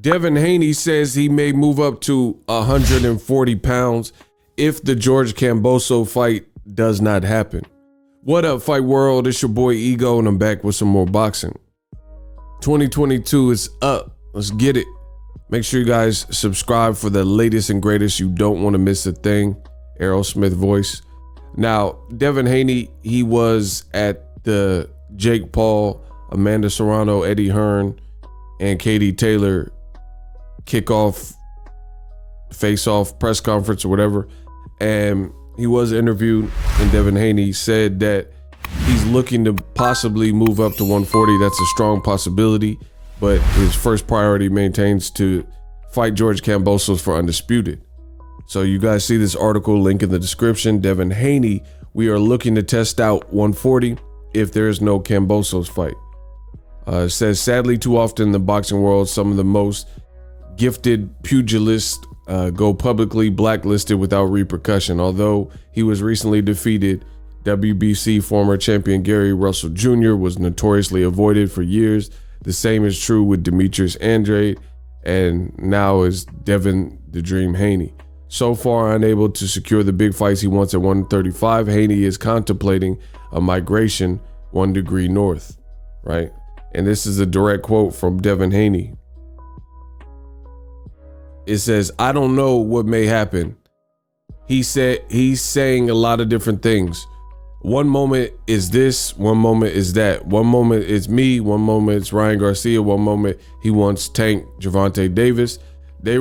Devin Haney says he may move up to 140 pounds if the George Kambosos fight does not happen. What up, Fight World? It's your boy Ego, and I'm back with some more boxing. 2022 is up. Let's get it. Make sure you guys subscribe for the latest and greatest. You don't want to miss a thing. Aerosmith voice. Now, Devin Haney, he was at the Jake Paul, Amanda Serrano, Eddie Hearn, and Katie Taylor kickoff, face-off press conference or whatever. And he was interviewed, and Devin Haney said that he's looking to possibly move up to 140. That's a strong possibility, but his first priority maintains to fight George Kambosos for undisputed. So you guys see this article, link in the description. Devin Haney, we are looking to test out 140 if there is no Kambosos fight. It says, sadly, too often in the boxing world, some of the most gifted pugilists go publicly blacklisted without repercussion. Although he was recently defeated, WBC former champion Gary Russell Jr. was notoriously avoided for years. The same is true with Demetrius Andrade, and now is Devin the Dream Haney. So far unable to secure the big fights he wants at 135, Haney is contemplating a migration 1 degree north, right? And this is a direct quote from Devin Haney. It says, I don't know what may happen. He said he's saying a lot of different things. One moment is this, one moment is that. One moment it's me, one moment it's Ryan Garcia, one moment he wants Tank Gervonta Davis. They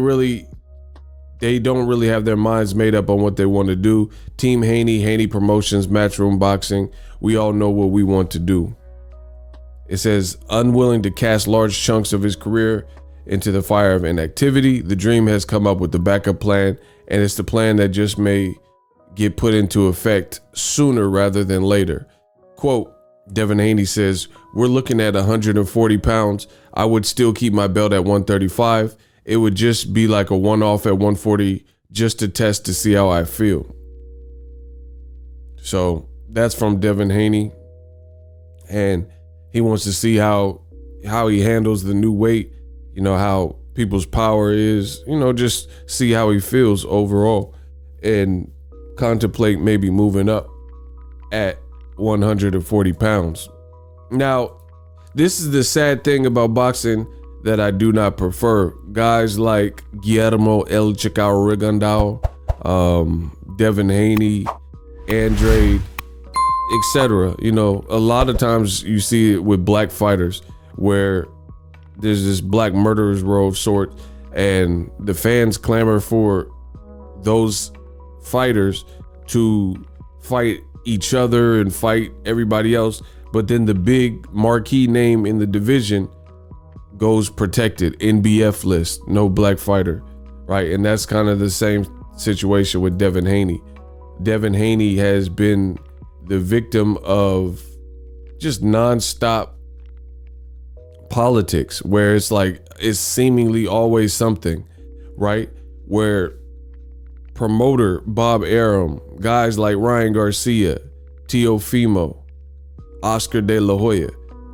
don't really have their minds made up on what they want to do. Team Haney, Haney Promotions, Matchroom Boxing. We all know what we want to do. It says, unwilling to cast large chunks of his career into the fire of inactivity, the Dream has come up with the backup plan, and it's the plan that just may get put into effect sooner rather than later. Quote, Devin Haney says, we're looking at 140 pounds. I would still keep my belt at 135. It would just be like a one-off at 140 just to test to see how I feel. So that's from Devin Haney. And he wants to see how he handles the new weight, you know, how people's power is, you know, just see how he feels overall and contemplate maybe moving up at 140 pounds. Now, this is the sad thing about boxing that I do not prefer. Guys like Guillermo El Chicao Rigondao, Devin Haney, Andrade, etc. You know, a lot of times you see it with black fighters where there's this black murderer's row of sort, and the fans clamor for those fighters to fight each other and fight everybody else. But then the big marquee name in the division goes protected, NBF list, no black fighter, right? And that's kind of the same situation with Devin Haney. Devin Haney has been the victim of just nonstop politics where it's like, it's seemingly always something, right? Where promoter Bob Arum, guys like Ryan Garcia, Teofimo, Oscar De La Hoya,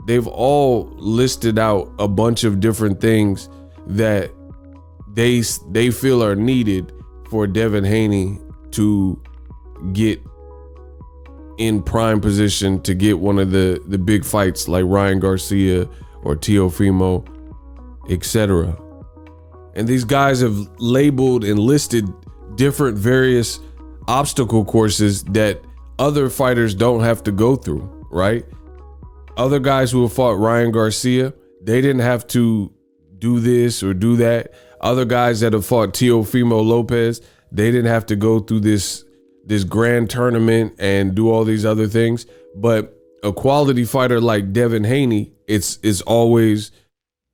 they've all listed out a bunch of different things that they feel are needed for Devin Haney to get in prime position to get one of the big fights like Ryan Garcia or Teofimo, etc. And these guys have labeled and listed different various obstacle courses that other fighters don't have to go through, right? Other guys who have fought Ryan Garcia, they didn't have to do this or do that. Other guys that have fought Teofimo Lopez, they didn't have to go through this grand tournament and do all these other things. But a quality fighter like Devin Haney, it's always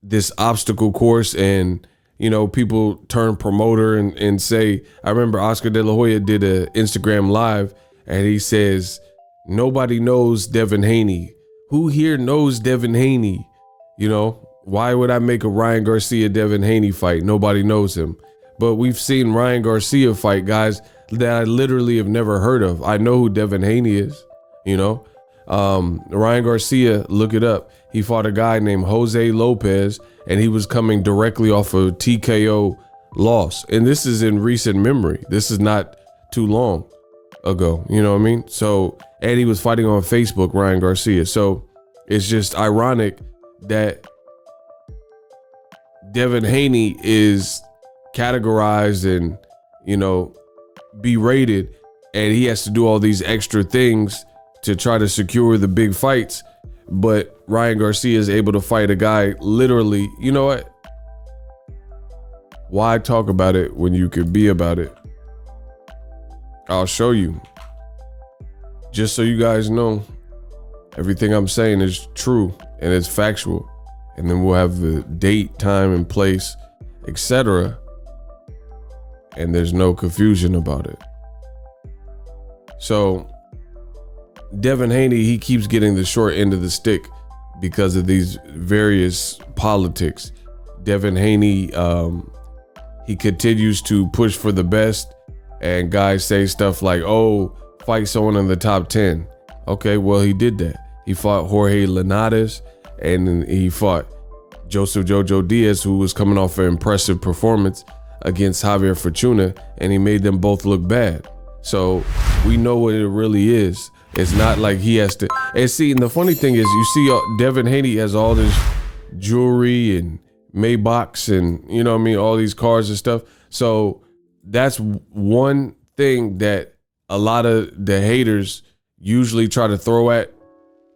this obstacle course, and you know, people turn promoter and say, I remember Oscar De La Hoya did an Instagram live and he says, nobody knows Devin Haney. Who here knows Devin Haney? You know, why would I make a Ryan Garcia Devin Haney fight? Nobody knows him. But we've seen Ryan Garcia fight guys that I literally have never heard of. I know who Devin Haney is, you know. Ryan Garcia, look it up. He fought a guy named Jose Lopez, and he was coming directly off a TKO loss. And this is in recent memory. This is not too long ago. You know what I mean? So, and he was fighting on Facebook, Ryan Garcia. So it's just ironic that Devin Haney is categorized and, berated, and he has to do all these extra things to try to secure the big fights. But Ryan Garcia is able to fight a guy literally, you know what? Why talk about it when you could be about it? I'll show you. Just so you guys know, everything I'm saying is true and it's factual. And then we'll have the date, time, and place, etc. And there's no confusion about it. So Devin Haney, he keeps getting the short end of the stick because of these various politics. Devin Haney, he continues to push for the best, and guys say stuff like, oh, fight someone in the top 10. Okay, well, he did that. He fought Jorge Linares, and then he fought Joseph Jojo Diaz, who was coming off an impressive performance against Javier Fortuna, and he made them both look bad. So we know what it really is. It's not like he has to. And see, and the funny thing is, you see Devin Haney has all this jewelry and Maybachs and, all these cars and stuff. So that's one thing that a lot of the haters usually try to throw at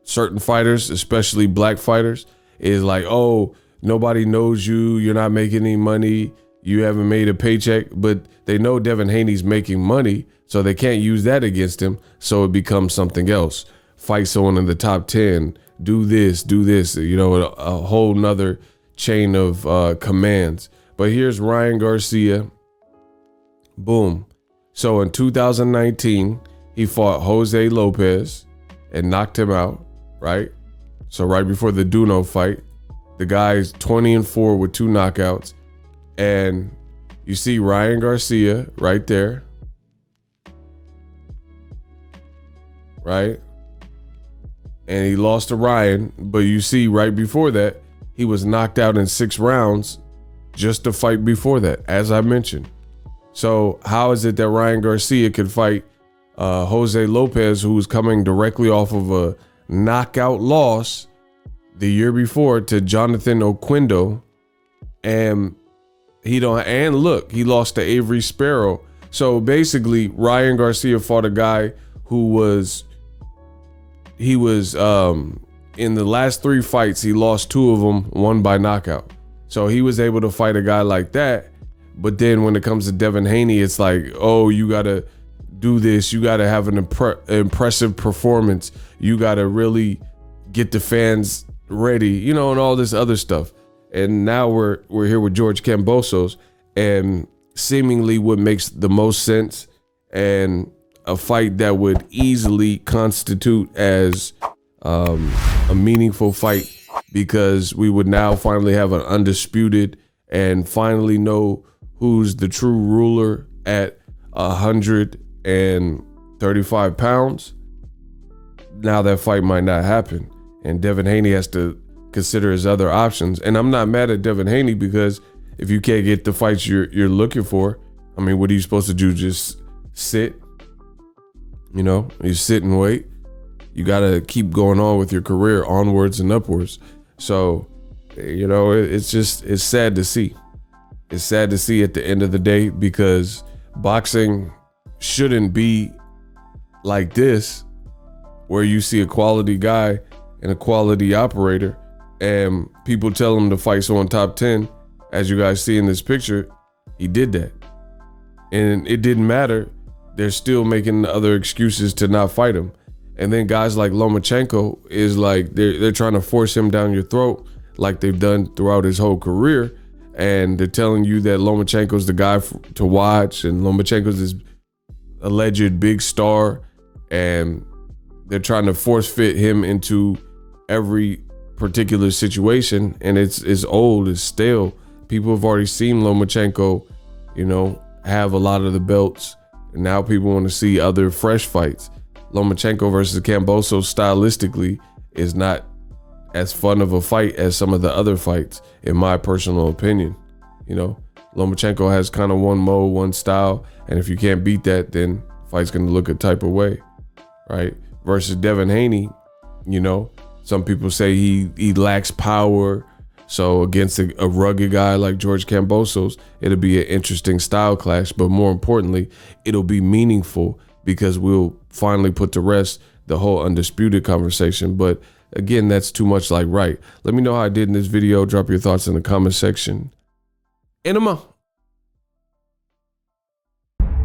certain fighters, especially black fighters, is like, oh, nobody knows you. You're not making any money. You haven't made a paycheck. But they know Devin Haney's making money, so they can't use that against him. So it becomes something else. Fight someone in the top 10. Do this, a whole nother chain of commands. But here's Ryan Garcia. Boom. So in 2019, he fought Jose Lopez and knocked him out, right? So right before the Duno fight, the guy's 20-4 with 2 knockouts. And you see Ryan Garcia right there, right? And he lost to Ryan, but you see right before that, he was knocked out in 6 rounds just to fight before that, as I mentioned. So how is it that Ryan Garcia could fight Jose Lopez, who was coming directly off of a knockout loss the year before to Jonathan Oquendo, and he lost to Avery Sparrow. So basically, Ryan Garcia fought a guy who was in the last 3 fights, he lost 2 of them, 1 by knockout. So he was able to fight a guy like that. But then when it comes to Devin Haney, it's like, oh, you got to do this. You got to have an impressive performance. You got to really get the fans ready, and all this other stuff. And now we're here with George Kambosos, and seemingly what makes the most sense and a fight that would easily constitute as a meaningful fight, because we would now finally have an undisputed and finally know who's the true ruler at 135 pounds. Now that fight might not happen, and Devin Haney has to consider his other options. And I'm not mad at Devin Haney, because if you can't get the fights you're looking for, I mean, what are you supposed to do? Just sit? You sit and wait. You got to keep going on with your career, onwards and upwards. So, it's sad to see. It's sad to see at the end of the day, because boxing shouldn't be like this, where you see a quality guy and a quality operator and people tell him to fight someone top 10. As you guys see in this picture, he did that. And it didn't matter. They're still making other excuses to not fight him. And then guys like Lomachenko is like, they're trying to force him down your throat like they've done throughout his whole career. And they're telling you that Lomachenko's the guy to watch, and Lomachenko's this alleged big star, and they're trying to force fit him into every particular situation. And it's old, it's stale. People have already seen Lomachenko, have a lot of the belts, and now people want to see other fresh fights. Lomachenko versus Kambosos stylistically is not as fun of a fight as some of the other fights, in my personal opinion. You know, Lomachenko has kind of one mode, one style, and if you can't beat that, then the fight's gonna look a type of way, right? Versus Devin Haney, you know, some people say he lacks power. So against a rugged guy like George Kambosos, it'll be an interesting style clash, but more importantly, it'll be meaningful because we'll finally put to rest the whole undisputed conversation. But again, that's too much like right. Let me know how I did in this video. Drop your thoughts in the comment section. Enema.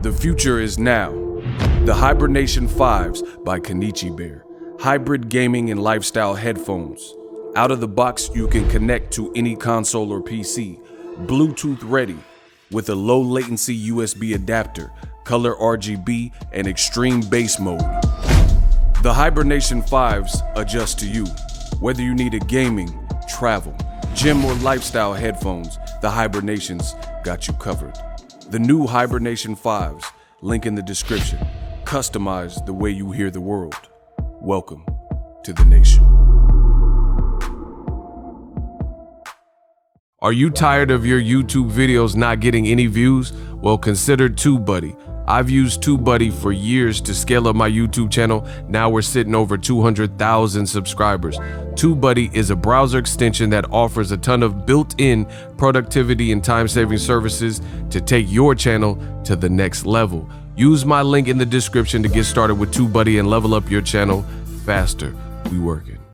The future is now. The Hibernation 5s by Kenichi Bear. Hybrid gaming and lifestyle headphones. Out of the box, you can connect to any console or PC, Bluetooth ready, with a low latency USB adapter, color RGB, and extreme bass mode. The Hibernation 5s adjust to you. Whether you need a gaming, travel, gym, or lifestyle headphones, the Hibernations got you covered. The new Hibernation 5s, link in the description. Customize the way you hear the world. Welcome to the nation. Are you tired of your YouTube videos not getting any views? Well, consider TubeBuddy. I've used TubeBuddy for years to scale up my YouTube channel. Now we're sitting over 200,000 subscribers. TubeBuddy is a browser extension that offers a ton of built-in productivity and time-saving services to take your channel to the next level. Use my link in the description to get started with TubeBuddy and level up your channel faster. We working.